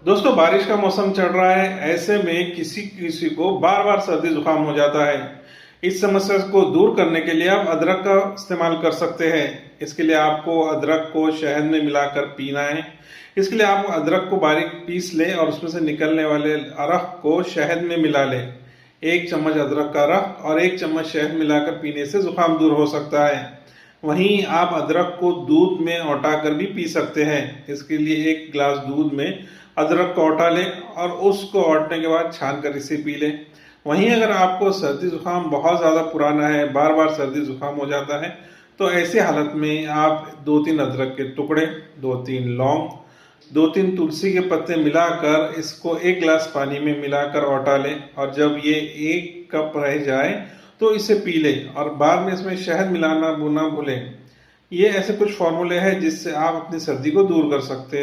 दोस्तों, बारिश का मौसम चल रहा है। ऐसे में किसी किसी को बार बार सर्दी जुकाम हो जाता है। इस समस्या को दूर करने के लिए आप अदरक का इस्तेमाल कर सकते हैं। इसके लिए आपको अदरक को शहद में मिलाकर पीना है। इसके लिए आप अदरक को बारीक पीस लें और उसमें से निकलने वाले अरक को शहद में मिला लें। 1 चम्मच अदरक का अरक और 1 चम्मच शहद मिलाकर पीने से जुकाम दूर हो सकता है। वहीं आप अदरक को दूध में औटा कर भी पी सकते हैं। इसके लिए 1 गिलास दूध में अदरक को औटा लें और उसको औटने के बाद छान कर इसे पी लें। वहीं अगर आपको सर्दी जुकाम बहुत ज़्यादा पुराना है, बार बार सर्दी जुकाम हो जाता है, तो ऐसे हालत में आप 2-3 अदरक के टुकड़े, 2-3 लौंग, 2-3 तुलसी के पत्ते मिलाकर इसको 1 गिलास पानी में मिलाकर औटा लें और जब ये 1 कप रह जाए तो इसे पी लें और बाद में इसमें शहद मिलाना ना भूलें। ये ऐसे कुछ फॉर्मूले हैं जिससे आप अपनी सर्दी को दूर कर सकते हैं।